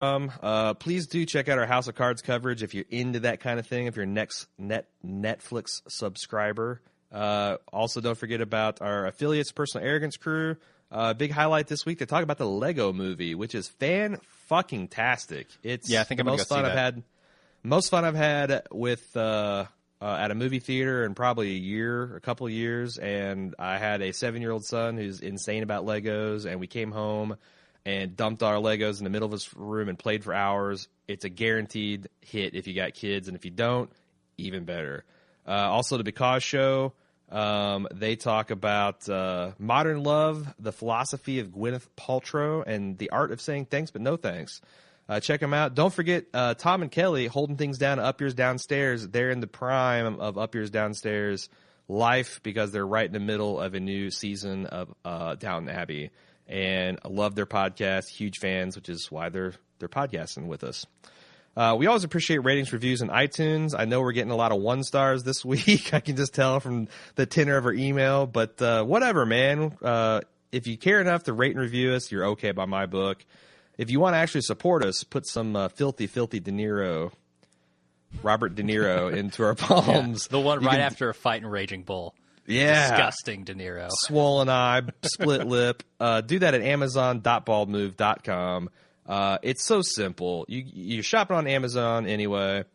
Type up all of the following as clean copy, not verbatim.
Please do check out our House of Cards coverage if you're into that kind of thing, if you're a Netflix subscriber. Also, don't forget about our affiliates, Personal Arrogance crew. Big highlight this week to talk about the Lego movie, which is fan-fucking-tastic. It's I think I'm most fun I've had. Most fun I've had with at a movie theater in probably a couple of years. And I had a 7-year-old son who's insane about Legos, and we came home and dumped our Legos in the middle of his room and played for hours. It's a guaranteed hit if you got kids, and if you don't, even better. Also, the Because Show, they talk about modern love, the philosophy of Gwyneth Paltrow, and the art of saying thanks but no thanks. Check them out. Don't forget Tom and Kelly holding things down at Up Yours Downstairs. They're in the prime of Up Yours Downstairs life because they're right in the middle of a new season of Downton Abbey. And I love their podcast, huge fans, which is why they're podcasting with us. We always appreciate ratings, reviews, and iTunes. I know we're getting a lot of 1 stars this week. I can just tell from the tenor of our email. But whatever, man. If you care enough to rate and review us, you're okay by my book. If you want to actually support us, put some filthy Robert De Niro into our palms. Yeah, the one right after a fight in Raging Bull. Yeah. Disgusting De Niro. Swollen eye, split lip. Do that at amazon.baldmove.com. It's so simple. You're shopping on Amazon anyway.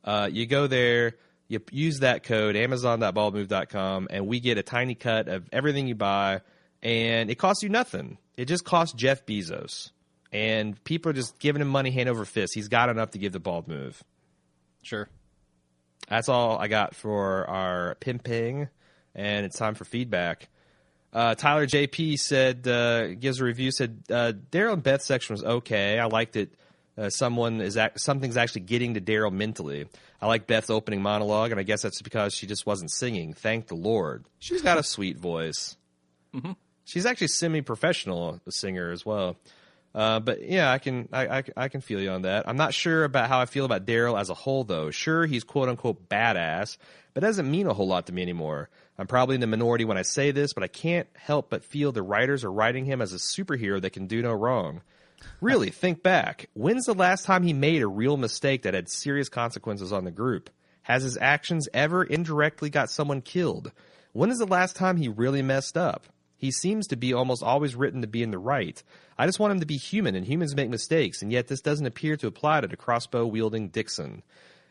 You go there, you use that code, amazon.baldmove.com, and we get a tiny cut of everything you buy, and it costs you nothing. It just costs Jeff Bezos. And people are just giving him money hand over fist. He's got enough to give the Bald Move. Sure. That's all I got for our pimping. And it's time for feedback. Tyler JP said, gives a review, said, Daryl and Beth's section was okay. I liked it. Something's actually getting to Daryl mentally. I like Beth's opening monologue, and I guess that's because she just wasn't singing. Thank the Lord. She's got a sweet voice. Mm-hmm. She's actually semi-professional singer as well. But yeah, I can feel you on that. I'm not sure about how I feel about Daryl as a whole, though. Sure, he's quote-unquote badass, but doesn't mean a whole lot to me anymore. I'm probably in the minority when I say this, but I can't help but feel the writers are writing him as a superhero that can do no wrong. Really, think back. When's the last time he made a real mistake that had serious consequences on the group? Has his actions ever indirectly got someone killed? When is the last time he really messed up? He seems to be almost always written to be in the right. I just want him to be human, and humans make mistakes, and yet this doesn't appear to apply to the crossbow-wielding Dixon.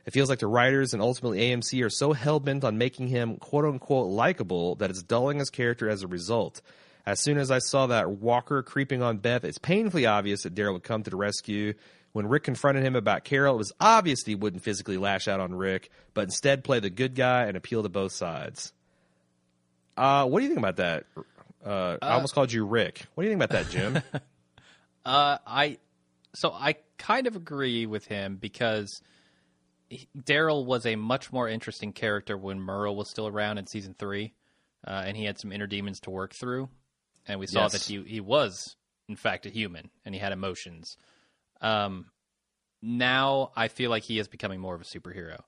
It feels like the writers and ultimately AMC are so hell-bent on making him quote-unquote likable that it's dulling his character as a result. As soon as I saw that Walker creeping on Beth, it's painfully obvious that Daryl would come to the rescue. When Rick confronted him about Carol, it was obvious he wouldn't physically lash out on Rick, but instead play the good guy and appeal to both sides. What do you think about that? I almost called you Rick. What do you think about that, Jim? I kind of agree with him because Daryl was a much more interesting character when Merle was still around in season 3, and he had some inner demons to work through, and we saw that he was, in fact, a human, and he had emotions. Now I feel like he is becoming more of a superhero,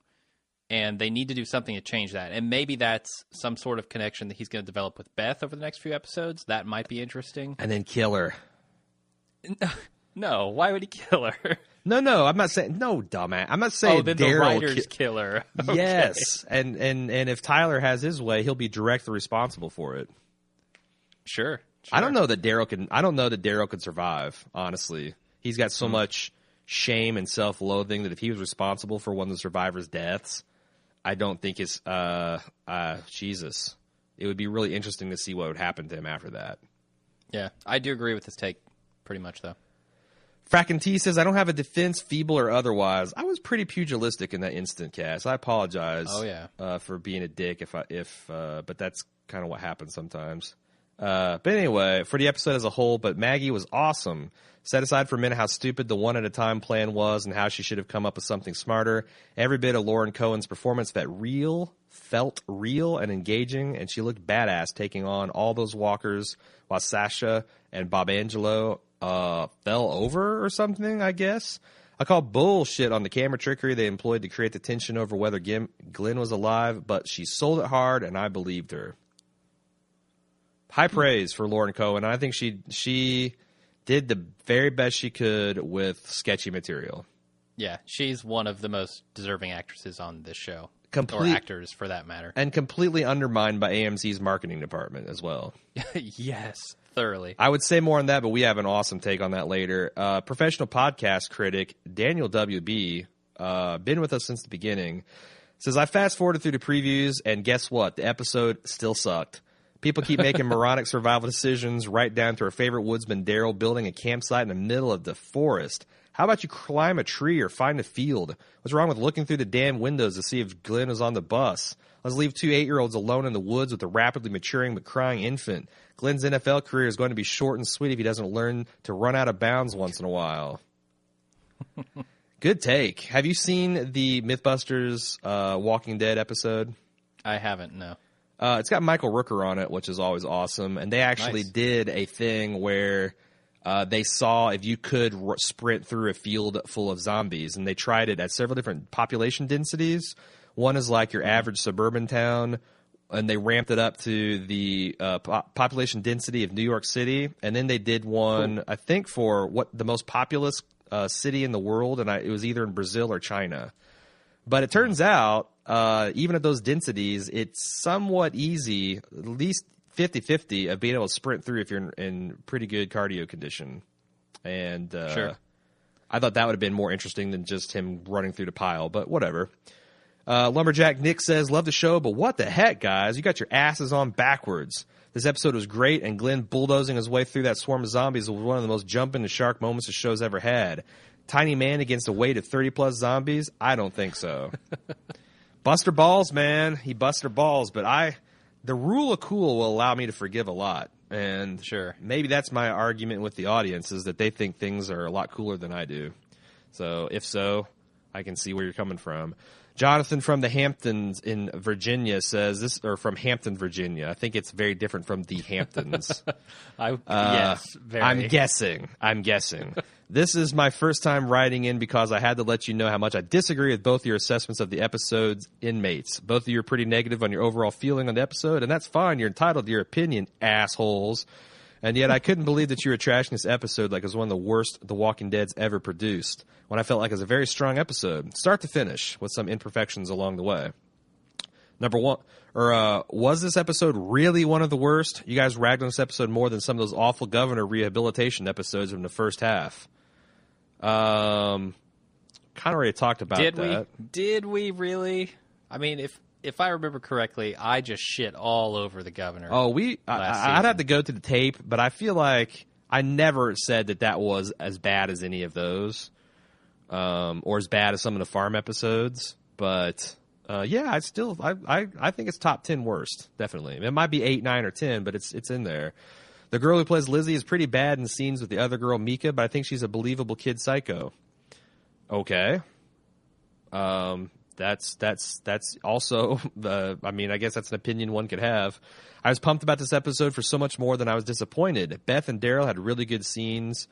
and they need to do something to change that, and maybe that's some sort of connection that he's going to develop with Beth over the next few episodes. That might be interesting. And then kill her. No, why would he kill her? No, I'm not saying no, dumbass. I'm not saying then Daryl the writers kill her. Okay. Yes, and if Tyler has his way, he'll be directly responsible for it. Sure. I don't know that Daryl can. I don't know that Daryl could survive. Honestly, he's got so much shame and self-loathing that if he was responsible for one of the survivors' deaths, I don't think it's Jesus. It would be really interesting to see what would happen to him after that. Yeah, I do agree with this take pretty much, though. Frackin' T says, I don't have a defense, feeble or otherwise. I was pretty pugilistic in that instant, Cass. I apologize for being a dick, but that's kind of what happens sometimes. But anyway, for the episode as a whole, but Maggie was awesome. Set aside for a minute how stupid the one-at-a-time plan was and how she should have come up with something smarter. Every bit of Lauren Cohen's performance felt real and engaging, and she looked badass taking on all those walkers while Sasha and Bob Angelo fell over or something, I guess. I call bullshit on the camera trickery they employed to create the tension over whether Glenn was alive, but she sold it hard, and I believed her. High praise for Lauren Cohen. I think she did the very best she could with sketchy material. Yeah, she's one of the most deserving actresses on this show. Or actors, for that matter. And completely undermined by AMC's marketing department as well. Yes, thoroughly. I would say more on that, but we have an awesome take on that later. Professional podcast critic Daniel WB, been with us since the beginning, says, I fast-forwarded through the previews, and guess what? The episode still sucked. People keep making moronic survival decisions, right down to our favorite woodsman Daryl building a campsite in the middle of the forest. How about you climb a tree or find a field? What's wrong with looking through the damn windows to see if Glenn was on the bus? Let's leave 2 8-year-olds alone in the woods with a rapidly maturing but crying infant. Glenn's NFL career is going to be short and sweet if he doesn't learn to run out of bounds once in a while. Good take. Have you seen the Mythbusters Walking Dead episode? I haven't, no. It's got Michael Rooker on it, which is always awesome. And they actually did a thing where they saw if you could sprint through a field full of zombies. And they tried it at several different population densities. One is like your average suburban town, and they ramped it up to the population density of New York City. And then they did one, I think, for what the most populous city in the world, and it was either in Brazil or China. But it turns out, even at those densities, it's somewhat easy, at least 50-50, of being able to sprint through if you're in pretty good cardio condition. And sure. I thought that would have been more interesting than just him running through the pile, but whatever. Lumberjack Nick says, love the show, but what the heck, guys? You got your asses on backwards. This episode was great, and Glenn bulldozing his way through that swarm of zombies was one of the most jump-in-the-shark moments the show's ever had. Tiny man against a weight of 30-plus zombies? I don't think so. Buster balls, man. He buster balls, but the rule of cool will allow me to forgive a lot. And sure, maybe that's my argument with the audience, is that they think things are a lot cooler than I do. So if so, I can see where you're coming from. Jonathan from the Hamptons in Virginia says this, or from Hampton, Virginia. I think it's very different from the Hamptons. Yes, very. I'm guessing. This is my first time writing in because I had to let you know how much I disagree with both your assessments of the episode's inmates. Both of you are pretty negative on your overall feeling on the episode, and that's fine. You're entitled to your opinion, assholes. And yet I couldn't believe that you were trashing this episode like it was one of the worst The Walking Dead's ever produced, when I felt like it was a very strong episode, start to finish, with some imperfections along the way. Number one, was this episode really one of the worst? You guys ragged on this episode more than some of those awful governor rehabilitation episodes from the first half. Kind of already talked about that. Did we really? I mean, if I remember correctly, I just shit all over the governor. Oh, I'd have to go to the tape, but I feel like I never said that was as bad as any of those, or as bad as some of the farm episodes. But yeah, I think it's top 10 worst. Definitely, it might be 8, 9, or 10, but it's in there. The girl who plays Lizzie is pretty bad in scenes with the other girl, Mika, but I think she's a believable kid psycho. Okay. That's also I mean, I guess that's an opinion one could have. I was pumped about this episode for so much more than I was disappointed. Beth and Daryl had really good scenes.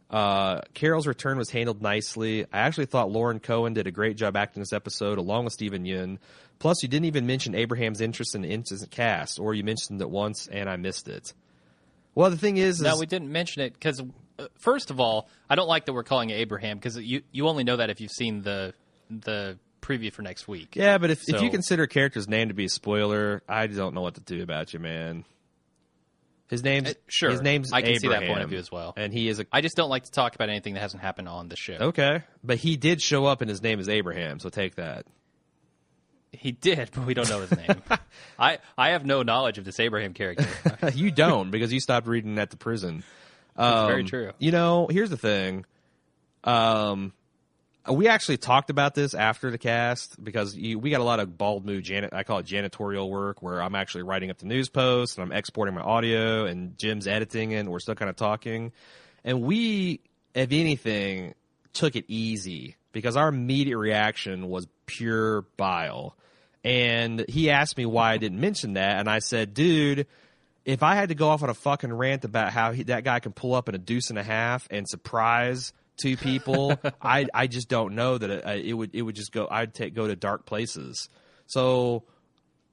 Carol's return was handled nicely. I actually thought Lauren Cohen did a great job acting this episode, along with Stephen Yeun. Plus, you didn't even mention Abraham's interest in the instant cast, or you mentioned it once and I missed it. Well, the thing is... No, we didn't mention it because, first of all, I don't like that we're calling it Abraham, because you only know that if you've seen the preview for next week. Yeah, but if you consider a character's name to be a spoiler, I don't know what to do about you, man. His name's sure. His name's I can Abraham, see that point of view as well. And he is I just don't like to talk about anything that hasn't happened on the show. Okay, but he did show up, and his name is Abraham, so take that. He did, but we don't know his name. I have no knowledge of this Abraham character. You don't, because you stopped reading at the prison. That's very true. You know, here's the thing. We actually talked about this after the cast, because we got a lot of bald move, I call it janitorial work, where I'm actually writing up the news posts, and I'm exporting my audio, and Jim's editing it, and we're still kind of talking. And we, if anything, took it easy, because our immediate reaction was pure bile. And he asked me why I didn't mention that, and I said, dude, if I had to go off on a fucking rant about how that guy can pull up in a deuce and a half and surprise two people, I just don't know that it would just go. Go to dark places. So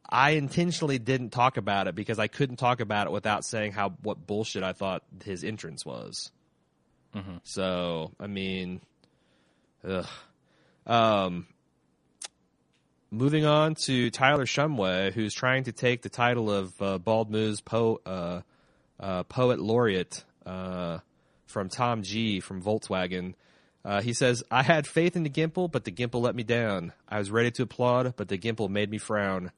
I intentionally didn't talk about it, because I couldn't talk about it without saying what bullshit I thought his entrance was. Mm-hmm. So, I mean, ugh. Moving on to Tyler Shumway, who's trying to take the title of Bald Moose Poet Laureate from Tom G. from Volkswagen. He says, I had faith in the Gimple, but the Gimple let me down. I was ready to applaud, but the Gimple made me frown.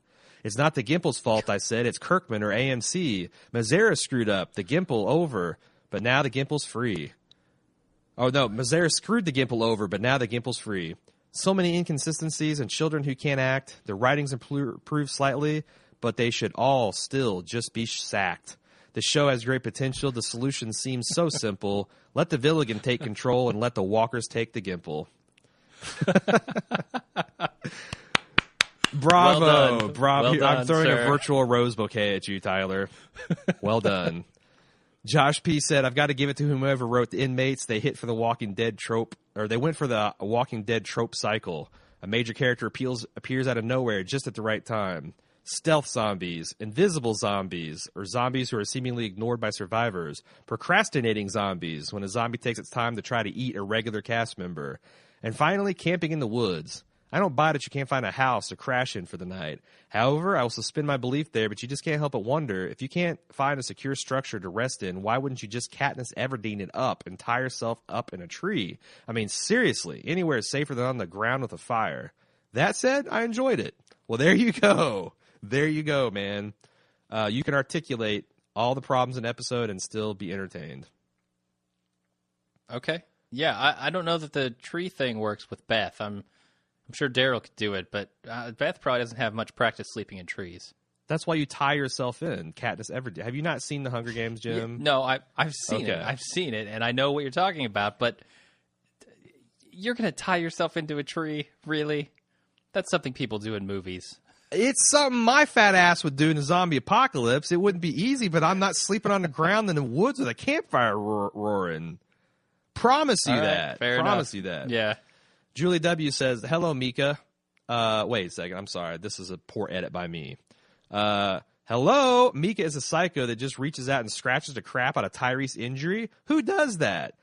It's not the Gimple's fault, I said. It's Kirkman or AMC. Mazzara screwed up. The Gimple over, but now the Gimple's free. Oh, no, Mazzara screwed the Gimple over, but now the Gimple's free. So many inconsistencies and children who can't act. The writing's improved slightly, but they should all still just be sacked. The show has great potential. The solution seems so simple. Let the Villigan take control and let the Walkers take the Gimple. Bravo. Well done. Bravo. Well done, I'm throwing sir. a virtual rose bouquet at you, Tyler. Well done. Josh P. said, I've got to give it to whomever wrote The Inmates. They hit for the Walking Dead trope, or they went for the Walking Dead trope cycle. A major character appears out of nowhere just at the right time. Stealth zombies, invisible zombies, or zombies who are seemingly ignored by survivors. Procrastinating zombies, when a zombie takes its time to try to eat a regular cast member. And finally, camping in the woods. I don't buy that you can't find a house to crash in for the night. However, I will suspend my belief there, but you just can't help but wonder, if you can't find a secure structure to rest in, why wouldn't you just Katniss Everdeen it up and tie yourself up in a tree? I mean, seriously, anywhere is safer than on the ground with a fire. That said, I enjoyed it. Well, there you go. There you go, man. You can articulate all the problems in an episode and still be entertained. Okay. Yeah, I don't know that the tree thing works with Beth. I'm sure Daryl could do it, but Beth probably doesn't have much practice sleeping in trees. That's why you tie yourself in, Katniss Everdeen. Have you not seen The Hunger Games, Jim? Yeah, no, I've seen it. I've seen it, and I know what you're talking about, but you're going to tie yourself into a tree? Really? That's something people do in movies. It's something my fat ass would do in a zombie apocalypse. It wouldn't be easy, but I'm not sleeping on the ground in the woods with a campfire roaring. Promise you that. Promise you that. Yeah. Julie W. says, hello, Mika. Wait a second. I'm sorry. This is a poor edit by me. Hello. Mika is a psycho that just reaches out and scratches the crap out of Tyrese injury. Who does that?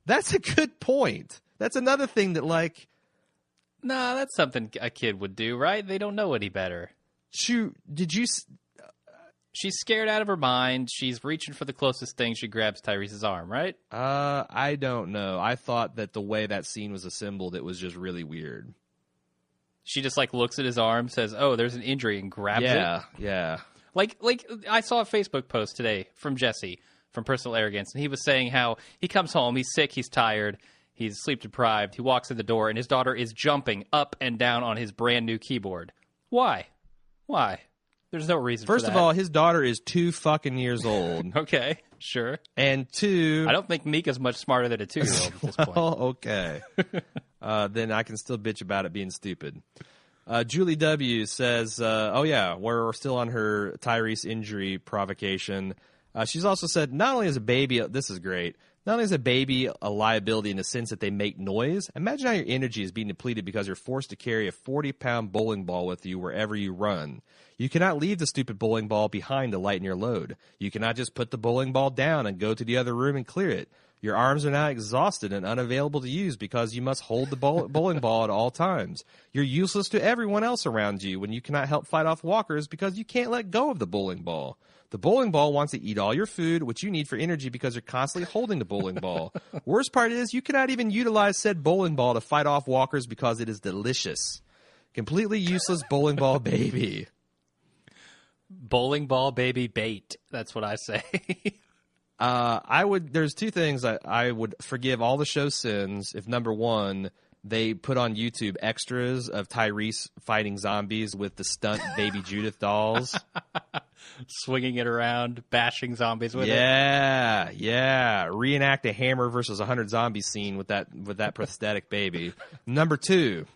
That's a good point. That's another thing that, like... Nah, that's something a kid would do, right? They don't know any better. Did you... She's scared out of her mind. She's reaching for the closest thing. She grabs Tyrese's arm, right? I don't know. I thought that the way that scene was assembled, it was just really weird. She just, like, looks at his arm, says, oh, there's an injury, and grabs it? Yeah. Like I saw a Facebook post today from Jesse from Personal Arrogance, and he was saying how he comes home, he's sick, he's tired, he's sleep deprived, he walks in the door, and his daughter is jumping up and down on his brand new keyboard. Why? There's no reason for that. First of all, his daughter is 2 fucking years old. Okay, sure. And 2... I don't think Mika's much smarter than a 2-year-old at this point. Oh, okay. Then I can still bitch about it being stupid. Julie W. says, oh yeah, we're still on her Tyrese injury provocation. She's also said, not only is a baby, this is great, not only is a baby a liability in the sense that they make noise, imagine how your energy is being depleted because you're forced to carry a 40-pound bowling ball with you wherever you run. You cannot leave the stupid bowling ball behind to lighten your load. You cannot just put the bowling ball down and go to the other room and clear it. Your arms are now exhausted and unavailable to use because you must hold the bowling ball at all times. You're useless to everyone else around you when you cannot help fight off walkers because you can't let go of the bowling ball. The bowling ball wants to eat all your food, which you need for energy because you're constantly holding the bowling ball. Worst part is you cannot even utilize said bowling ball to fight off walkers because it is delicious. Completely useless bowling ball baby. Bowling ball baby bait. That's what I say. There's 2 things I would forgive all the show's sins if, number 1, they put on YouTube extras of Tyrese fighting zombies with the stunt Baby Judith dolls. Swinging it around, bashing zombies with it. Yeah. Reenact a Hammer versus 100 zombie scene with that prosthetic baby. Number two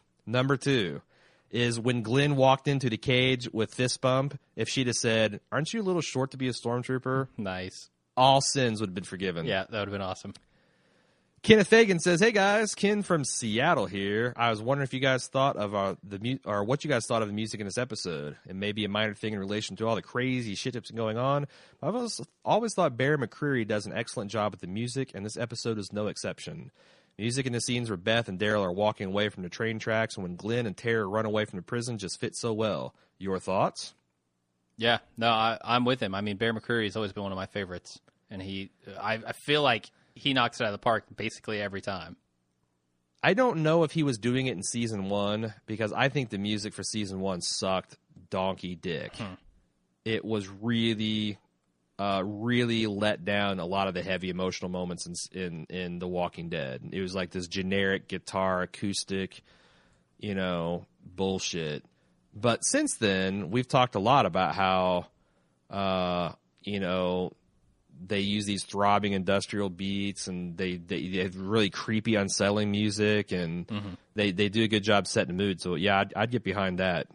is when Glenn walked into the cage with fist bump, if she'd have said, aren't you a little short to be a stormtrooper? Nice. All sins would have been forgiven. Yeah, that would have been awesome. Kenneth Fagan says, "Hey guys, Ken from Seattle here. I was wondering if you guys thought of what you guys thought of the music in this episode. It may be a minor thing in relation to all the crazy shit that's been going on. I've always thought Barry McCreary does an excellent job with the music, and this episode is no exception. Music in the scenes where Beth and Daryl are walking away from the train tracks, and when Glenn and Tara run away from the prison, just fits so well. Your thoughts?" Yeah, no, I'm with him. I mean, Barry McCreary has always been one of my favorites, and I feel like he knocks it out of the park basically every time. I don't know if he was doing it in season 1 because I think the music for season 1 sucked donkey dick. It was really, really let down a lot of the heavy emotional moments in The Walking Dead. It was like this generic guitar acoustic, bullshit. But since then, we've talked a lot about how, they use these throbbing industrial beats, and they have really creepy, unsettling music, and they do a good job setting the mood. So yeah, I'd get behind that.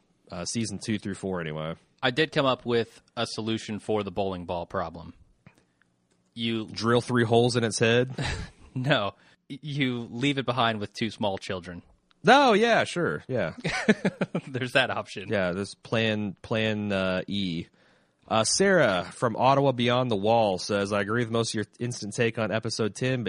Season 2 through 4, anyway. I did come up with a solution for the bowling ball problem. You drill 3 holes in its head. No, you leave it behind with 2 small children. Oh yeah, sure, yeah. There's that option. Yeah, there's plan E. Sarah from Ottawa Beyond the Wall says, "I agree with most of your instant take on episode 10,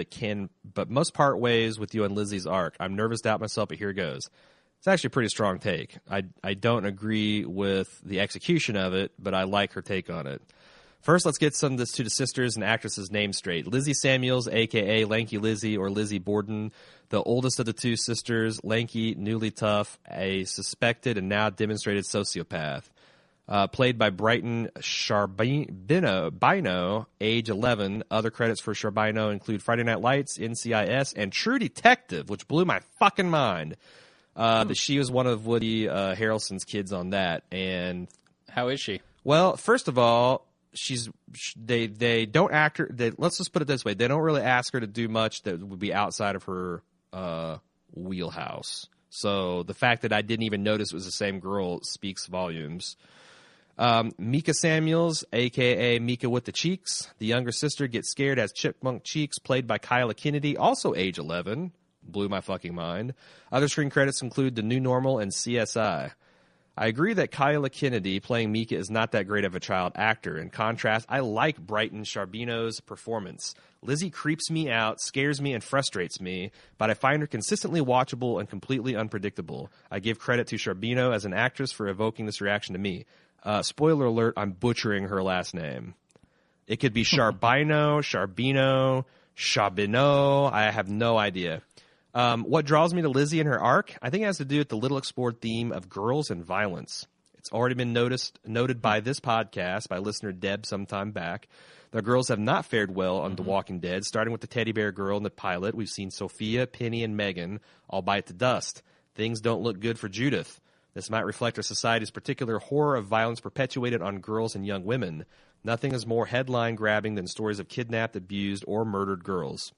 but must part ways with you on Lizzie's arc. I'm nervous to doubt myself, but here goes." It's actually a pretty strong take. I don't agree with the execution of it, but I like her take on it. First, let's get some of this to the sisters and actresses' names straight. Lizzie Samuels, a.k.a. Lanky Lizzie or Lizzie Borden, the oldest of the 2 sisters, lanky, newly tough, a suspected and now demonstrated sociopath. Played by Brighton Charbino, age 11. Other credits for Charbino include Friday Night Lights, NCIS, and True Detective, which blew my fucking mind. That she was one of Woody Harrelson's kids on that. And how is she? Well, first of all, they don't act her. Let's just put it this way: they don't really ask her to do much that would be outside of her wheelhouse. So the fact that I didn't even notice it was the same girl speaks volumes. Mika Samuels, a.k.a. Mika with the Cheeks. The younger sister gets scared as Chipmunk Cheeks, played by Kyla Kennedy, also age 11. Blew my fucking mind. Other screen credits include The New Normal and CSI. I agree that Kyla Kennedy playing Mika is not that great of a child actor. In contrast, I like Brighton Charbino's performance. Lizzie creeps me out, scares me, and frustrates me, but I find her consistently watchable and completely unpredictable. I give credit to Charbino as an actress for evoking this reaction to me. Spoiler alert, I'm butchering her last name. It could be Charbino, Charbino. I have no idea. What draws me to Lizzie and her arc? I think it has to do with the little explored theme of girls and violence. It's already been noted by this podcast, by listener Deb sometime back. The girls have not fared well on The Walking Dead, starting with the teddy bear girl in the pilot. We've seen Sophia, Penny, and Megan all bite the dust. Things don't look good for Judith. This might reflect our society's particular horror of violence perpetuated on girls and young women. Nothing is more headline-grabbing than stories of kidnapped, abused, or murdered girls.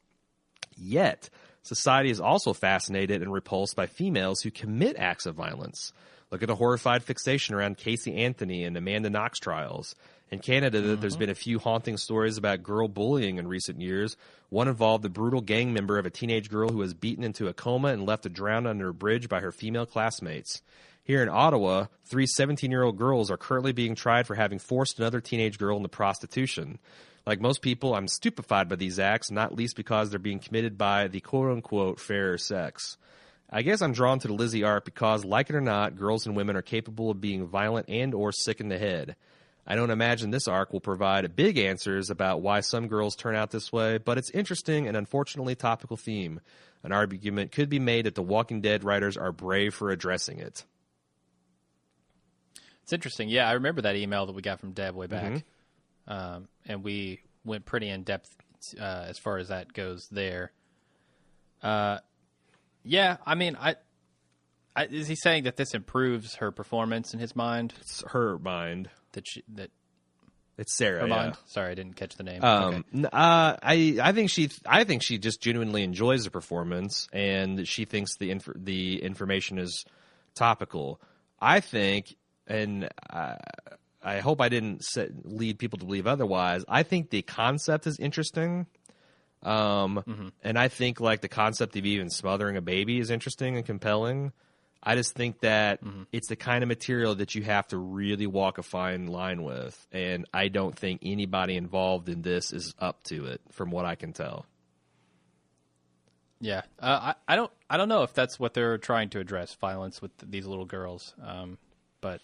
Yet, society is also fascinated and repulsed by females who commit acts of violence. Look at the horrified fixation around Casey Anthony and Amanda Knox trials. In Canada, there's been a few haunting stories about girl bullying in recent years. One involved the brutal gang member of a teenage girl who was beaten into a coma and left to drown under a bridge by her female classmates. Here in Ottawa, 3 17-year-old girls are currently being tried for having forced another teenage girl into prostitution. Like most people, I'm stupefied by these acts, not least because they're being committed by the quote-unquote fairer sex. I guess I'm drawn to the Lizzie arc because, like it or not, girls and women are capable of being violent and or sick in the head. I don't imagine this arc will provide big answers about why some girls turn out this way, but it's interesting and unfortunately topical theme. An argument could be made that the Walking Dead writers are brave for addressing it. It's interesting. Yeah, I remember that email that we got from Deb way back. And we went pretty in-depth as far as that goes there. Yeah, I mean, is he saying that this improves her performance in his mind? It's her mind. It's Sarah. Her yeah. mind. Sorry, I didn't catch the name. Okay. I think she just genuinely enjoys the performance, and she thinks the information is topical. I think, and I hope I didn't lead people to believe otherwise. I think the concept is interesting. And I think like the concept of even smothering a baby is interesting and compelling. I just think that it's the kind of material that you have to really walk a fine line with, and I don't think anybody involved in this is up to it, from what I can tell. Yeah, I don't know if that's what they're trying to address, violence with these little girls. But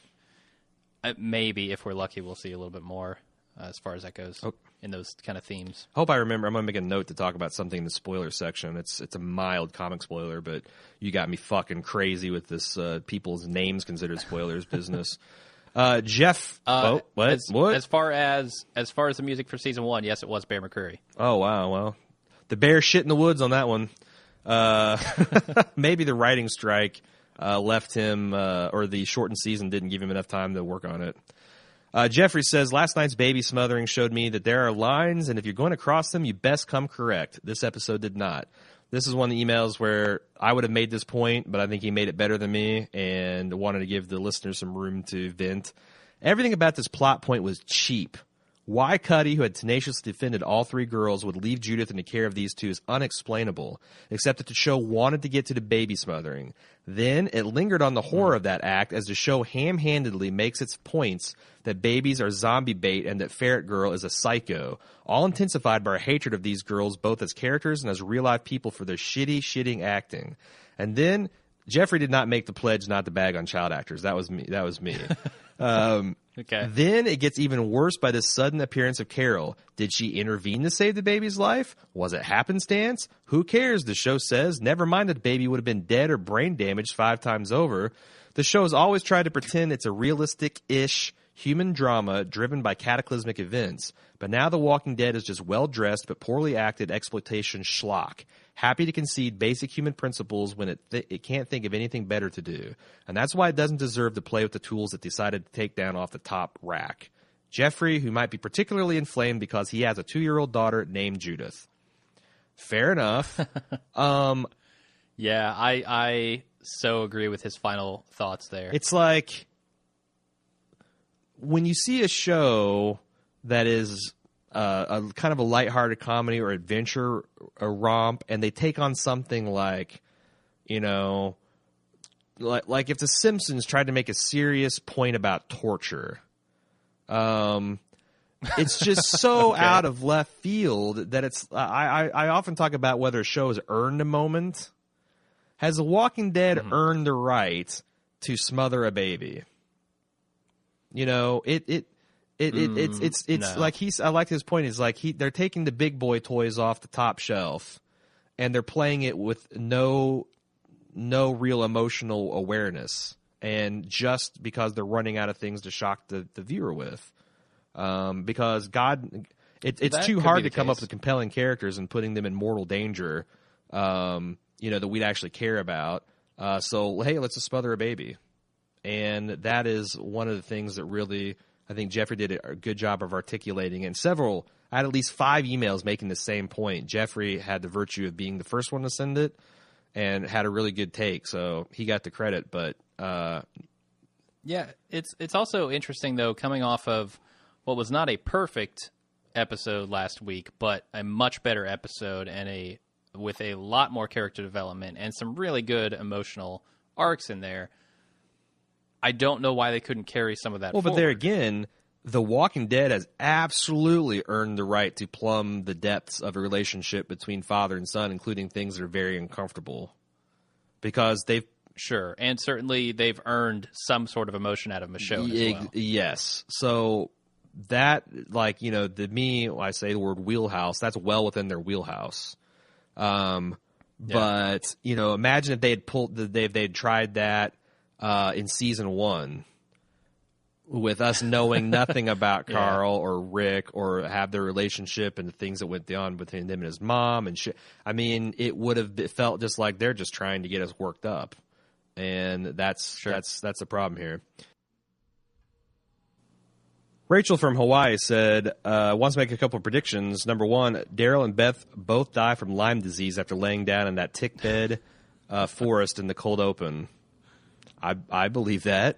maybe if we're lucky, we'll see a little bit more as far as that goes in those kind of themes. Hope I remember. I'm going to make a note to talk about something in the spoiler section. It's a mild comic spoiler, but you got me fucking crazy with this people's names considered spoilers business. Jeff, what? As far as the music for season 1, yes, it was Bear McCreary. Oh wow, well, the bear shit in the woods on that one. Maybe the writing strike left him, or the shortened season didn't give him enough time to work on it. Jeffrey says, last night's baby smothering showed me that there are lines, and if you're going to cross them, you best come correct. This episode did not. This is one of the emails where I would have made this point, but I think he made it better than me and wanted to give the listeners some room to vent. Everything about this plot point was cheap. Why Cuddy, who had tenaciously defended all 3 girls, would leave Judith in the care of these 2 is unexplainable, except that the show wanted to get to the baby smothering. Then it lingered on the horror of that act as the show ham-handedly makes its points that babies are zombie bait and that Ferret Girl is a psycho, all intensified by our hatred of these girls both as characters and as real-life people for their shitting acting. And then Jeffrey did not make the pledge not to bag on child actors. That was me. Okay. Then it gets even worse by the sudden appearance of Carol. Did she intervene to save the baby's life? Was it happenstance? Who cares, the show says. Never mind that the baby would have been dead or brain damaged 5 times over. The show has always tried to pretend it's a realistic-ish human drama driven by cataclysmic events. But now The Walking Dead is just well-dressed but poorly acted exploitation schlock. Happy to concede basic human principles when it can't think of anything better to do. And that's why it doesn't deserve to play with the tools it decided to take down off the top rack. Jeffrey, who might be particularly inflamed because he has a 2-year-old daughter named Judith. Fair enough. Yeah, I so agree with his final thoughts there. It's like when you see a show that is a kind of a lighthearted comedy or adventure, a romp, and they take on something like, like if The Simpsons tried to make a serious point about torture. It's just so Okay. out of left field that it's. I often talk about whether a show has earned a moment. Has The Walking Dead earned the right to smother a baby? It's No. like I like his point. Is like they're taking the big boy toys off the top shelf, and they're playing it with no real emotional awareness, and just because they're running out of things to shock the viewer with, because it's That too could hard be to the come up case. with compelling characters and putting them in mortal danger, that we'd actually care about. So hey, let's just smother a baby. And that is one of the things that really, I think Jeffrey did a good job of articulating. And I had at least 5 emails making the same point. Jeffrey had the virtue of being the first one to send it and had a really good take. So he got the credit. But Yeah, it's also interesting, though, coming off of what was not a perfect episode last week, but a much better episode and with a lot more character development and some really good emotional arcs in there. I don't know why they couldn't carry some of that well, forward. but there again, The Walking Dead has absolutely earned the right to plumb the depths of a relationship between father and son, including things that are very uncomfortable, because they've Sure, and certainly they've earned some sort of emotion out of Michonne as well. Yes. So that, I say the word wheelhouse, that's well within their wheelhouse. But, imagine if they had they'd tried that in season 1 with us knowing nothing about Carl or Rick or have their relationship and the things that went on between them and his mom and shit. I mean, it felt just like they're just trying to get us worked up. And that's the problem here. Rachel from Hawaii said, wants to make a couple of predictions. Number 1, Daryl and Beth both die from Lyme disease after laying down in that tick bed forest in the cold open. I believe that.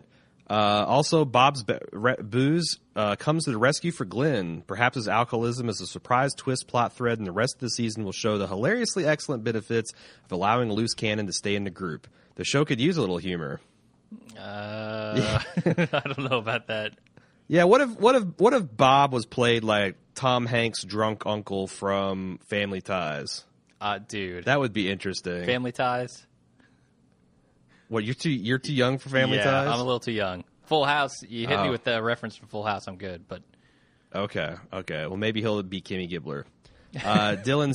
Also, Bob's booze comes to the rescue for Glenn. Perhaps his alcoholism is a surprise twist plot thread, and the rest of the season will show the hilariously excellent benefits of allowing a loose cannon to stay in the group. The show could use a little humor. I don't know about that. Yeah, what if Bob was played like Tom Hanks' drunk uncle from Family Ties? Dude, That would be interesting. Family Ties. What, you're too young for Family Ties? I'm a little too young. Full House. You hit me with the reference for Full House. I'm good, but Okay. Well, maybe he'll be Kimmy Gibbler. Dylan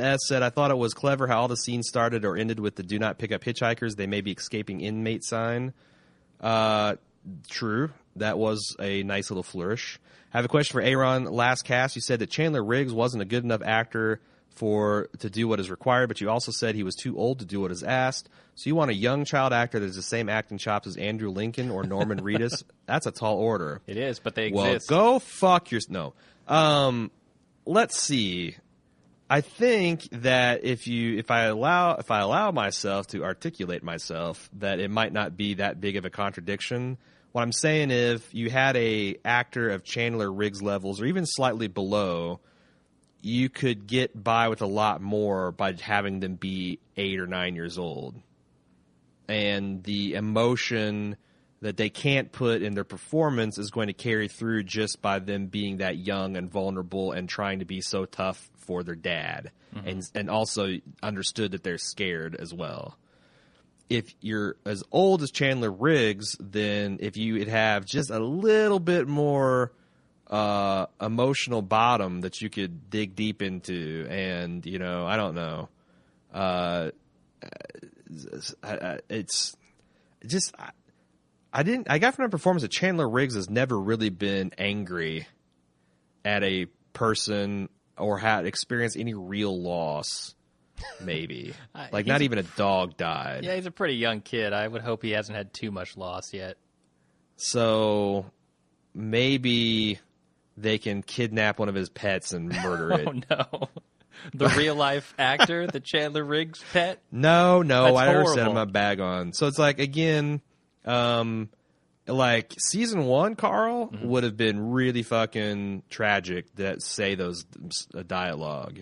S. said, I thought it was clever how all the scenes started or ended with the do not pick up hitchhikers. They may be escaping inmate sign. True. That was a nice little flourish. I have a question for Aaron. Last cast, you said that Chandler Riggs wasn't a good enough actor to do what is required, but you also said he was too old to do what is asked. So you want a young child actor that has the same acting chops as Andrew Lincoln or Norman Reedus? That's a tall order. it is. But they exist. Well, go fuck your no. Let's see. I think that if I allow myself to articulate myself, that it might not be that big of a contradiction. What I'm saying, if you had a actor of Chandler Riggs levels or even slightly below, you could get by with a lot more by having them be 8 or 9 years old. And the emotion that they can't put in their performance is going to carry through just by them being that young and vulnerable and trying to be so tough for their dad. Mm-hmm. And also understood that they're scared as well. If you're as old as Chandler Riggs, then if you would have just a little bit more emotional bottom that you could dig deep into, and I don't know, it's just I got from the performance that Chandler Riggs has never really been angry at a person or had experienced any real loss. Maybe like not even a dog died. Yeah, he's a pretty young kid. I would hope he hasn't had too much loss yet. So maybe they can kidnap one of his pets and murder it. Oh, no. The real-life actor, the Chandler Riggs pet? No, That's I never horrible. set him a bag on. So it's like, again, like season 1, Carl, would have been really fucking tragic that say those dialogue.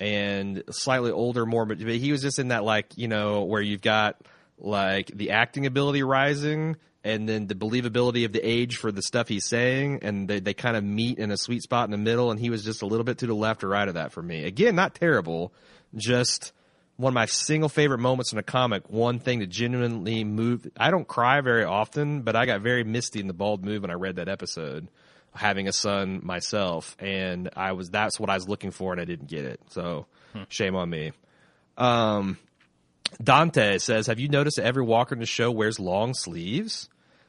And slightly older, but he was just in that, like, where you've got, like, the acting ability rising and then the believability of the age for the stuff he's saying, and they kind of meet in a sweet spot in the middle, and he was just a little bit to the left or right of that for me. Again, not terrible, just one of my single favorite moments in a comic, one thing that genuinely moved. I don't cry very often, but I got very misty in the bald move when I read that episode, having a son myself, and that's what I was looking for, and I didn't get it. So shame on me. Dante says, have you noticed that every walker in the show wears long sleeves?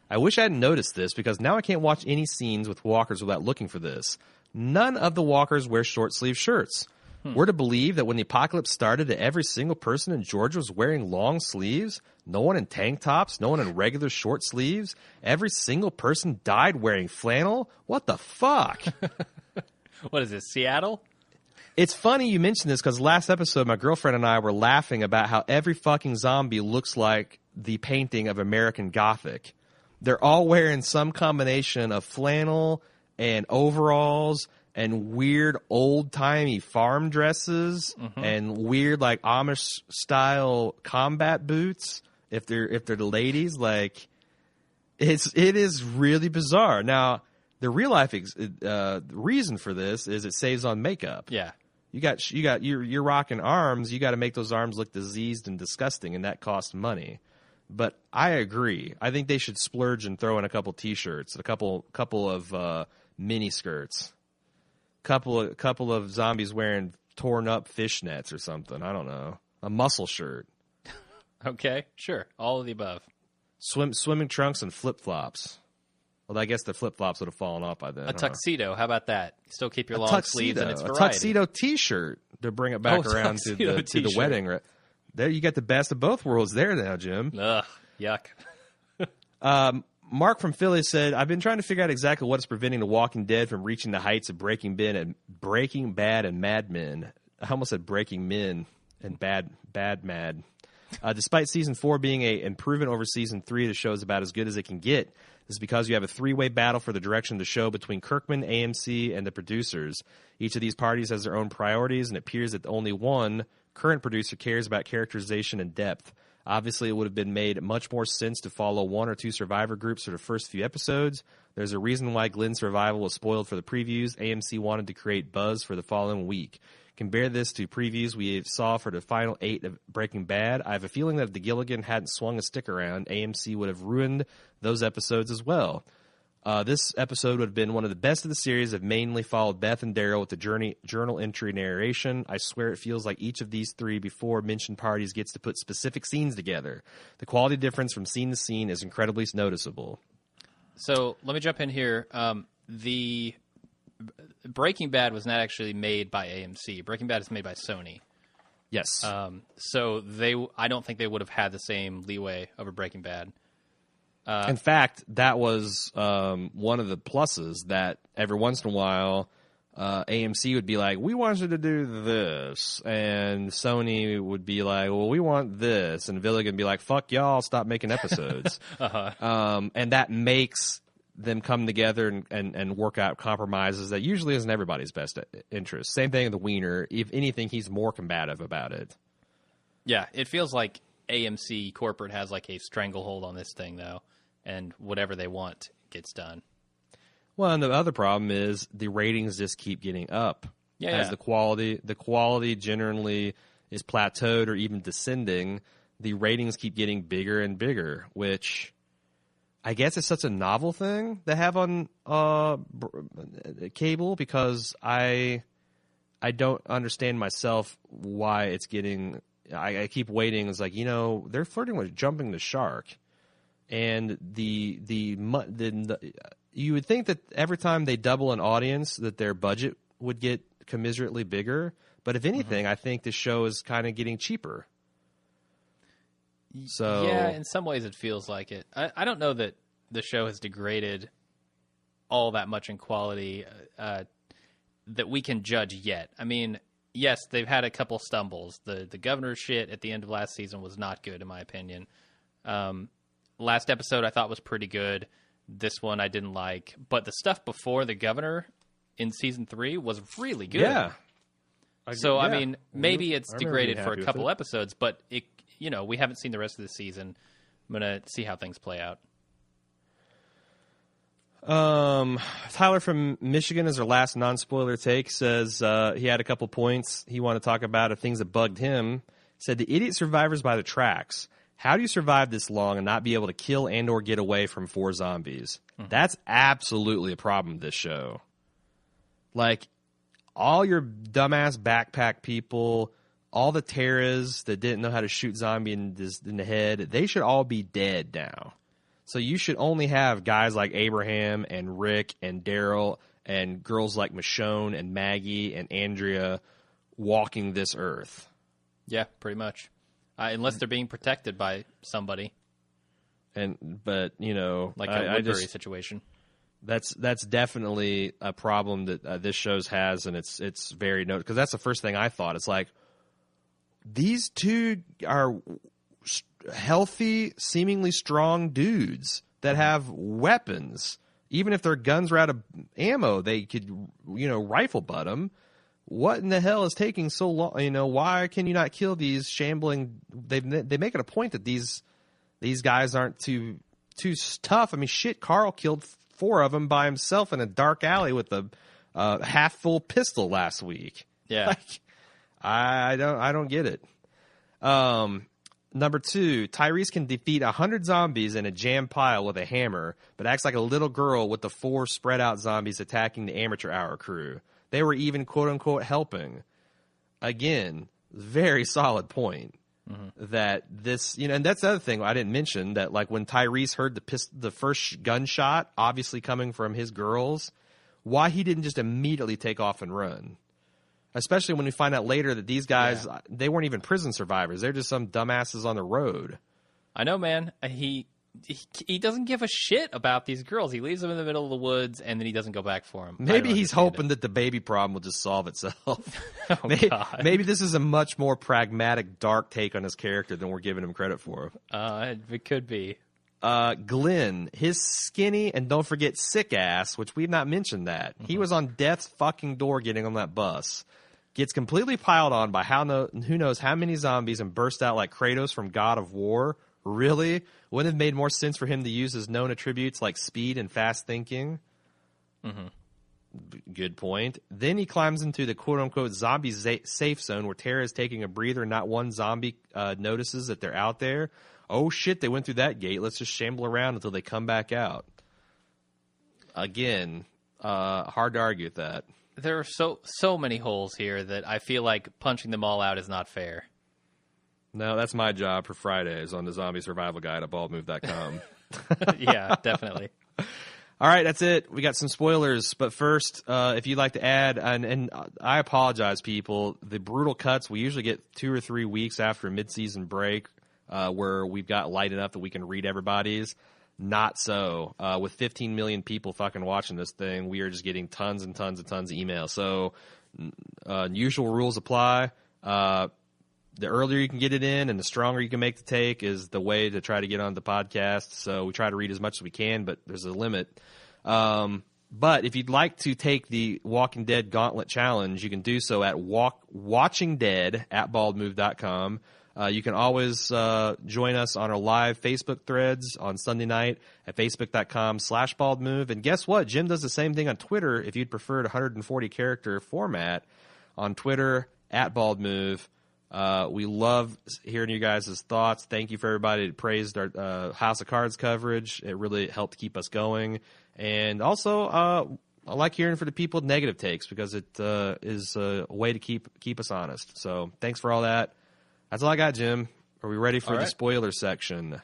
I wish I hadn't noticed this because now I can't watch any scenes with walkers without looking for this. None of the walkers wear short sleeve shirts. We're to believe that when the apocalypse started, that every single person in Georgia was wearing long sleeves. No one in tank tops. No one in regular short sleeves. Every single person died wearing flannel. What the fuck? What is this, Seattle? It's funny you mentioned this because last episode, my girlfriend and I were laughing about how every fucking zombie looks like the painting of American Gothic. They're all wearing some combination of flannel and overalls and weird old-timey farm dresses and weird, like, Amish-style combat boots. If they're the ladies, like, it is really bizarre. Now, the real life reason for this is it saves on makeup. Yeah. You're rocking arms. You got to make those arms look diseased and disgusting, and that costs money. But I agree. I think they should splurge and throw in a couple T-shirts, a couple of mini skirts, couple of zombies wearing torn up fishnets or something. I don't know, a muscle shirt. Okay, sure, all of the above. Swimming trunks and flip flops. Well, I guess the flip flops would have fallen off by then. A tuxedo. How about that? Still keep your long sleeves and its variety. A tuxedo T-shirt to bring it back around to the wedding. There, you got the best of both worlds there now, Jim. Ugh, yuck. Mark from Philly said, I've been trying to figure out exactly what is preventing The Walking Dead from reaching the heights of Breaking Bad and Mad Men. I almost said Breaking Men and Bad Mad. Despite Season 4 being an improvement over Season 3, the show is about as good as it can get. This is because you have a three-way battle for the direction of the show between Kirkman, AMC, and the producers. Each of these parties has their own priorities, and it appears that only one current producer cares about characterization and depth. Obviously, it would have been made much more sense to follow one or two survivor groups for the first few episodes. There's a reason why Glenn's survival was spoiled for the previews. AMC wanted to create buzz for the following week. Compare this to previews we saw for the final 8 of Breaking Bad. I have a feeling that if the Gilligan hadn't swung a stick around, AMC would have ruined those episodes as well. This episode would have been one of the best of the series if mainly followed Beth and Daryl with the journal entry narration. I swear it feels like each of these three before mentioned parties gets to put specific scenes together. The quality difference from scene to scene is incredibly noticeable. So let me jump in here. The Breaking Bad was not actually made by AMC. Breaking Bad is made by Sony. Yes. So I don't think they would have had the same leeway over Breaking Bad. In fact, that was one of the pluses that every once in a while AMC would be like, we want you to do this. And Sony would be like, well, we want this. And Gilligan would be like, fuck y'all, stop making episodes. And that makes them come together and work out compromises that usually isn't everybody's best interest. Same thing with the Wiener. If anything, he's more combative about it. Yeah, it feels like AMC corporate has like a stranglehold on this thing, though, and whatever they want gets done. Well, and the other problem is the ratings just keep getting up. As the quality generally is plateaued or even descending, the ratings keep getting bigger and bigger, which I guess it's such a novel thing to have on cable because I don't understand myself why it's getting. I keep waiting. It's like, they're flirting with jumping the shark, and you would think that every time they double an audience, that their budget would get commiserately bigger. But if anything, I think the show is kind of getting cheaper. So yeah, in some ways it feels like it. I don't know that the show has degraded all that much in quality that we can judge yet. I mean, yes, they've had a couple stumbles. The governor shit at the end of last season was not good, in my opinion. Last episode I thought was pretty good. This one I didn't like. But the stuff before the governor in season 3 was really good. Yeah. I mean, maybe it's degraded for a couple episodes, but we haven't seen the rest of the season. I'm going to see how things play out. Tyler from Michigan is our last non-spoiler take, says he had a couple points he wanted to talk about of things that bugged him. Said, the idiot survivors by the tracks. How do you survive this long and not be able to kill and or get away from 4 zombies? That's absolutely a problem with this show. Like, all your dumbass backpack people, all the Terras that didn't know how to shoot zombie in the head, they should all be dead now. So you should only have guys like Abraham and Rick and Daryl and girls like Michonne and Maggie and Andrea walking this earth. Yeah, pretty much. Unless they're being protected by somebody. But like a Woodbury situation. That's definitely a problem that this show has, and it's very noticeable. Because that's the first thing I thought. It's like, these two are healthy, seemingly strong dudes that have weapons. Even if their guns are out of ammo, they could, rifle butt them. What in the hell is taking so long? Why can you not kill these shambling? They make it a point that these guys aren't too tough. I mean, shit, Carl killed 4 of them by himself in a dark alley with a half full pistol last week. Yeah, like, I don't get it. Number 2, Tyrese can defeat 100 zombies in a jam pile with a hammer, but acts like a little girl with the 4 spread out zombies attacking the amateur hour crew. They were even quote unquote helping. Again, very solid point. That this, and that's the other thing I didn't mention, that like when Tyrese heard the first gunshot, obviously coming from his girls, why he didn't just immediately take off and run. Especially when we find out later that these guys, they weren't even prison survivors. They're just some dumbasses on the road. I know, man. He he doesn't give a shit about these girls. He leaves them in the middle of the woods, and then he doesn't go back for them. Maybe he's hoping that the baby problem will just solve itself. Oh, God. Maybe this is a much more pragmatic, dark take on his character than we're giving him credit for. It could be. Glenn, his skinny and don't forget sick ass, which we've not mentioned that. He was on death's fucking door getting on that bus. Gets completely piled on by who knows how many zombies and burst out like Kratos from God of War. Really? Wouldn't it have made more sense for him to use his known attributes like speed and fast thinking? Good point. Then he climbs into the quote-unquote zombie safe zone where Tara is taking a breather and not one zombie notices that they're out there. Oh, shit, they went through that gate. Let's just shamble around until they come back out. Again, hard to argue with that. There are so many holes here that I feel like punching them all out is not fair. No, that's my job for Fridays on the Zombie Survival Guide at baldmove.com. Yeah, definitely. All right, that's it. We got some spoilers. But first, if you'd like to add, and I apologize, people, the brutal cuts, we usually get 2 or 3 weeks after a mid-season break where we've got light enough that we can read everybody's. Not so. With 15 million people fucking watching this thing, we are just getting tons and tons and tons of emails. So usual rules apply. The earlier you can get it in and the stronger you can make the take is the way to try to get on the podcast. So we try to read as much as we can, but there's a limit. But if you'd like to take the Walking Dead Gauntlet Challenge, you can do so at watchingdead at baldmove.com. You can always join us on our live Facebook threads on Sunday night at facebook.com/baldmove. And guess what? Jim does the same thing on Twitter if you'd prefer a 140-character format on Twitter at baldmove. We love hearing you guys' thoughts. Thank you for everybody that praised our House of Cards coverage. It really helped keep us going. And also, I like hearing for the people with negative takes because it is a way to keep us honest. So thanks for all that. That's all I got, Jim. Are we ready for the spoiler section?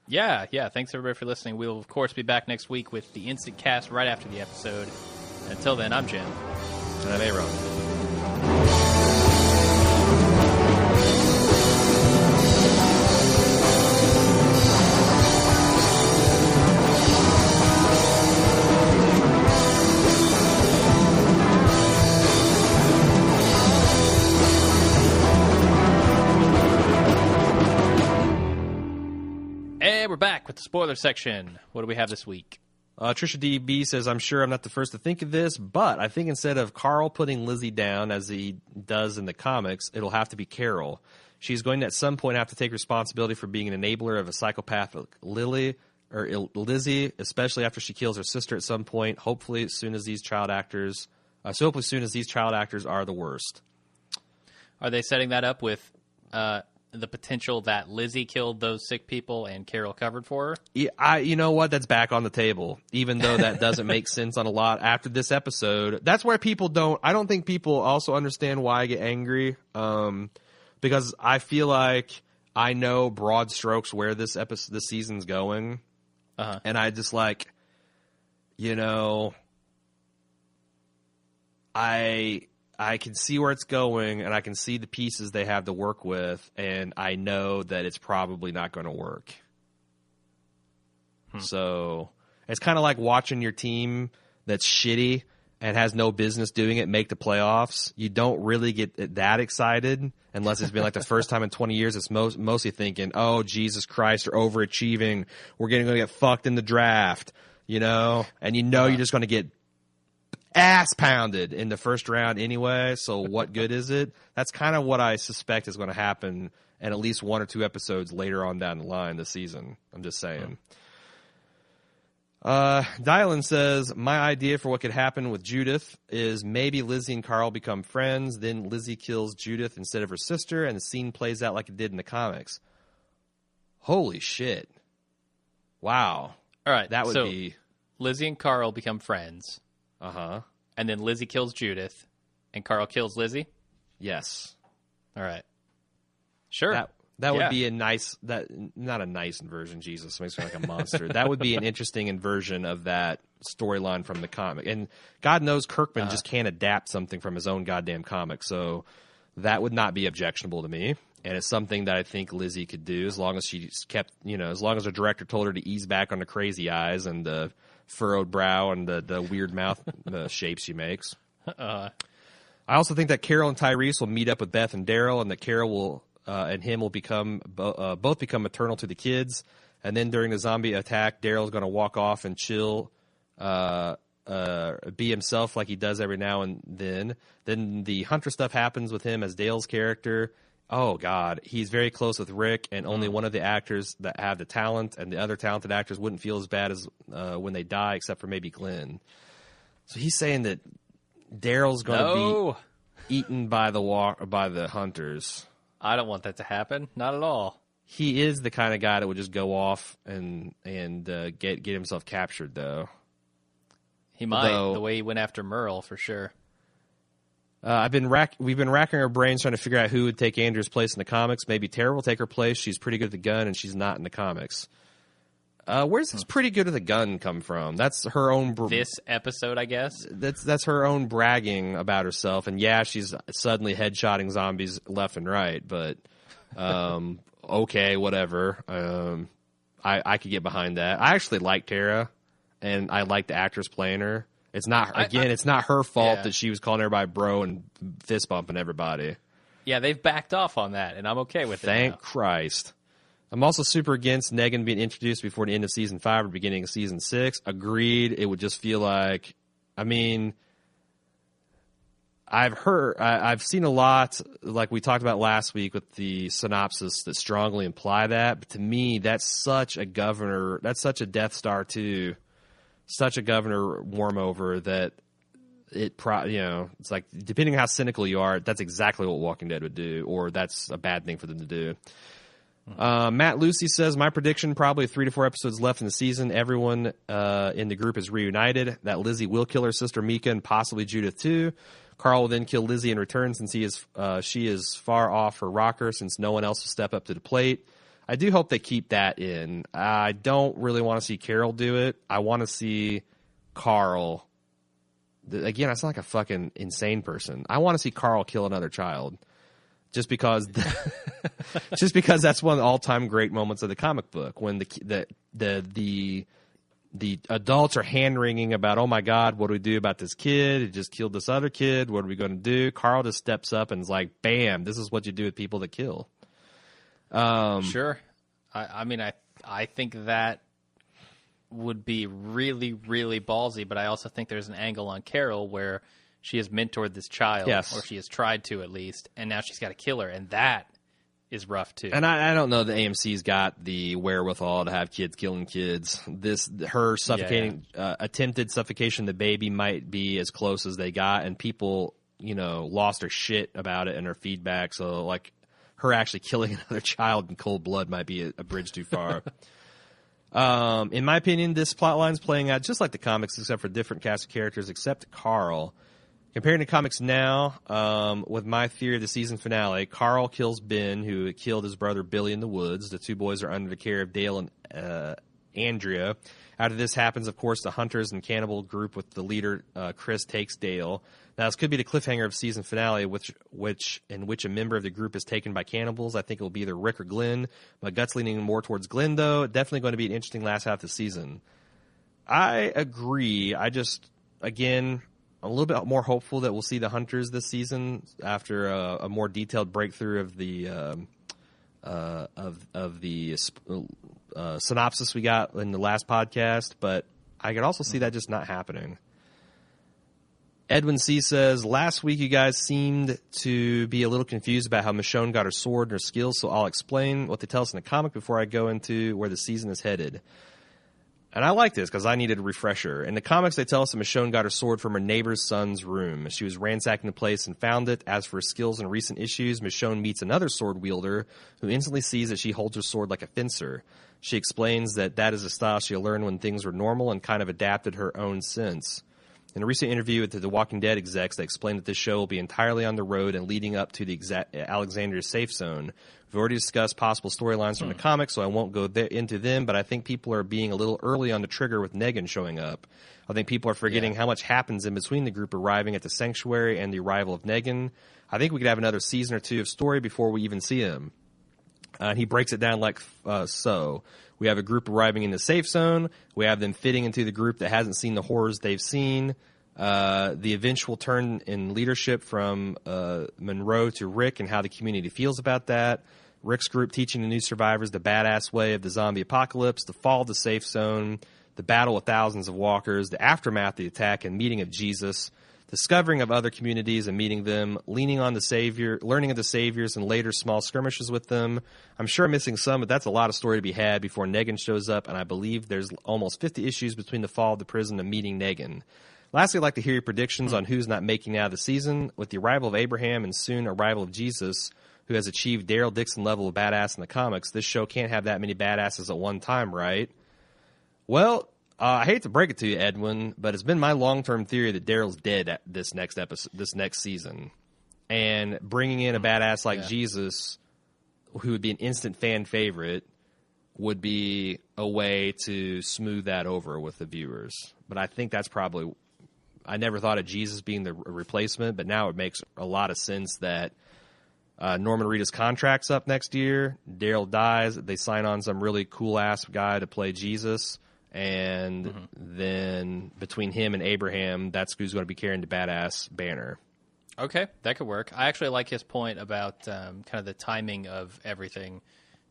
Yeah. Thanks, everybody, for listening. We'll, of course, be back next week with the instant cast right after the episode. Until then, I'm Jim. And I'm Aaron. We're back with the spoiler section. What do we have this week? Trisha DB says, I'm sure I'm not the first to think of this, but I think instead of Carl putting Lizzie down as he does in the comics, it'll have to be Carol. She's going to at some point have to take responsibility for being an enabler of a psychopathic Lizzie, especially after she kills her sister at some point. Hopefully as soon as these child actors are the worst. Are they setting that up with the potential that Lizzie killed those sick people and Carol covered for her? Yeah, you know what? That's back on the table, even though that doesn't make sense on a lot after this episode. That's where I don't think people also understand why I get angry, because I feel like I know broad strokes where this season's going, and I just like, I can see where it's going, and I can see the pieces they have to work with, and I know that it's probably not going to work. So it's kind of like watching your team that's shitty and has no business doing it make the playoffs. You don't really get that excited unless it's been like the first time in 20 years. It's mostly thinking, oh, Jesus Christ, they're overachieving. We're going to get fucked in the draft, and you're just going to get ass pounded in the first round anyway, so what good is it? That's kind of what I suspect is going to happen in at least 1 or 2 episodes later on down the line this season. I'm just saying. Dylan says, my idea for what could happen with Judith is maybe Lizzie and Carl become friends, then Lizzie kills Judith instead of her sister, and the scene plays out like it did in the comics. Holy shit. Wow. All right, that would be... Lizzie and Carl become friends. And then Lizzie kills Judith, and Carl kills Lizzie? Yes. All right. Sure. That would be not a nice inversion, Jesus, makes me like a monster. That would be an interesting inversion of that storyline from the comic. And God knows Kirkman just can't adapt something from his own goddamn comic, so that would not be objectionable to me. And it's something that I think Lizzie could do as long as she kept, as long as the director told her to ease back on the crazy eyes and the furrowed brow and the weird mouth shapes she makes. I also think that Carol and Tyrese will meet up with Beth and Daryl, and that Carol will and him will both become maternal to the kids. And then during the zombie attack, Daryl's going to walk off and chill, be himself like he does every now and then. Then the Hunter stuff happens with him as Dale's character. Oh, God. He's very close with Rick, and only one of the actors that have the talent, and the other talented actors wouldn't feel as bad as when they die, except for maybe Glenn. So he's saying that Daryl's going to be eaten by the Hunters. I don't want that to happen. Not at all. He is the kind of guy that would just go off and get himself captured, though. He might, the way he went after Merle, for sure. We've been racking our brains trying to figure out who would take Andrew's place in the comics. Maybe Tara will take her place. She's pretty good with the gun, and she's not in the comics. Where's this pretty good with a gun come from? That's her own... This episode, I guess? That's her own bragging about herself. And yeah, she's suddenly headshotting zombies left and right, but okay, whatever. I could get behind that. I actually like Tara, and I like the actress playing her. It's not it's not her fault that she was calling everybody bro and fist bumping everybody. Yeah, they've backed off on that, and I'm okay with it. Thank Christ. I'm also super against Negan being introduced before the end of season 5 or beginning of season 6. Agreed. It would just feel like, I've seen a lot, like we talked about last week with the synopsis that strongly imply that. But to me, that's such a governor. That's such a Death Star too. Such a governor warm over that it's like, depending on how cynical you are, that's exactly what Walking Dead would do, or that's a bad thing for them to do. Matt Lucy says, my prediction, probably 3 to 4 episodes left in the season. Everyone in the group is reunited. That Lizzie will kill her sister Mika and possibly Judith too. Carl will then kill Lizzie in return since she is far off her rocker, since no one else will step up to the plate. I do hope they keep that in. I don't really want to see Carol do it. I want to see Carl. Again, I sound like a fucking insane person. I want to see Carl kill another child. Just because that's one of the all-time great moments of the comic book, when the adults are hand-wringing about, oh my God, what do we do about this kid? He just killed this other kid. What are we going to do? Carl just steps up and is like, bam, this is what you do with people that kill. Sure. I think that would be really, really ballsy, but I also think there's an angle on Carol where she has mentored this child, or she has tried to at least, and now she's got to kill her, and that is rough too. And I don't know that AMC's got the wherewithal to have kids killing kids. Her suffocating, attempted suffocation of the baby might be as close as they got, and people, lost their shit about it in their feedback. So, like, her actually killing another child in cold blood might be a bridge too far. In my opinion, this plotline's playing out just like the comics, except for different cast of characters, except Carl. Comparing to comics now, with my theory of the season finale, Carl kills Ben, who killed his brother Billy in the woods. The two boys are under the care of Dale and Andrea. After this happens, of course, the Hunters and Cannibal group with the leader, Chris, takes Dale. Now, this could be the cliffhanger of season finale, in which a member of the group is taken by cannibals. I think it will be either Rick or Glenn. My gut's leaning more towards Glenn, though. Definitely going to be an interesting last half of the season. I agree. I just, again, I'm a little bit more hopeful that we'll see the Hunters this season after a more detailed breakthrough of the synopsis we got in the last podcast. But I could also see that just not happening. Edwin C. says, last week you guys seemed to be a little confused about how Michonne got her sword and her skills, so I'll explain what they tell us in the comic before I go into where the season is headed. And I like this because I needed a refresher. In the comics, they tell us that Michonne got her sword from her neighbor's son's room. She was ransacking the place and found it. As for her skills in recent issues, Michonne meets another sword wielder who instantly sees that she holds her sword like a fencer. She explains that is a style she learned when things were normal and kind of adapted her own sense. In a recent interview with the Walking Dead execs, they explained that this show will be entirely on the road and leading up to the Alexandria safe zone. We've already discussed possible storylines from the comics, so I won't go into them, but I think people are being a little early on the trigger with Negan showing up. I think people are forgetting how much happens in between the group arriving at the sanctuary and the arrival of Negan. I think we could have another season or two of story before we even see him. And he breaks it down like so. We have a group arriving in the safe zone. We have them fitting into the group that hasn't seen the horrors they've seen. The eventual turn in leadership from Monroe to Rick and how the community feels about that. Rick's group teaching the new survivors the badass way of the zombie apocalypse, the fall of the safe zone, the battle with thousands of walkers, the aftermath of the attack and meeting of Jesus, discovering of other communities and meeting them, leaning on the Savior, learning of the Saviors, and later small skirmishes with them. I'm sure I'm missing some, but that's a lot of story to be had before Negan shows up, and I believe there's almost 50 issues between the fall of the prison and meeting Negan. Lastly, I'd like to hear your predictions on who's not making it out of the season. With the arrival of Abraham and soon arrival of Jesus, who has achieved Daryl Dixon level of badass in the comics, this show can't have that many badasses at one time, right? Well, I hate to break it to you, Edwin, but it's been my long-term theory that Daryl's dead at this next season. And bringing in a badass like Jesus, who would be an instant fan favorite, would be a way to smooth that over with the viewers. But I think that's probably... I never thought of Jesus being the replacement, but now it makes a lot of sense that Norman Reedus' contract's up next year. Daryl dies. They sign on some really cool-ass guy to play Jesus. And then between him and Abraham, that's who's going to be carrying the badass banner. Okay, that could work. I actually like his point about kind of the timing of everything,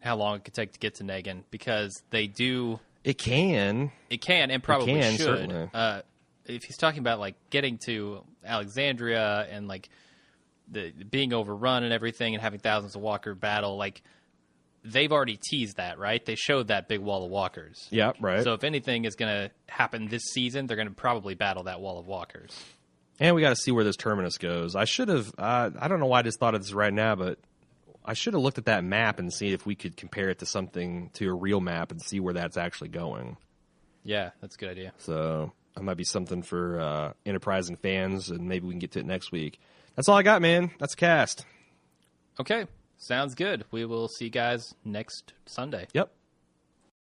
how long it could take to get to Negan, because they do... It can, and probably should. Certainly. If he's talking about like getting to Alexandria and like the being overrun and everything and having thousands of walker battle, like they've already teased that, right? They showed that big wall of walkers. Yeah, right. So if anything is going to happen this season, they're going to probably battle that wall of walkers. And we got to see where this terminus goes. I should have, I don't know why I just thought of this right now, but I should have looked at that map and see if we could compare it to a real map and see where that's actually going. Yeah, that's a good idea. So that might be something for enterprising fans, and maybe we can get to it next week. That's all I got, man. That's Cast. Okay, sounds good. We will see you guys next Sunday. Yep.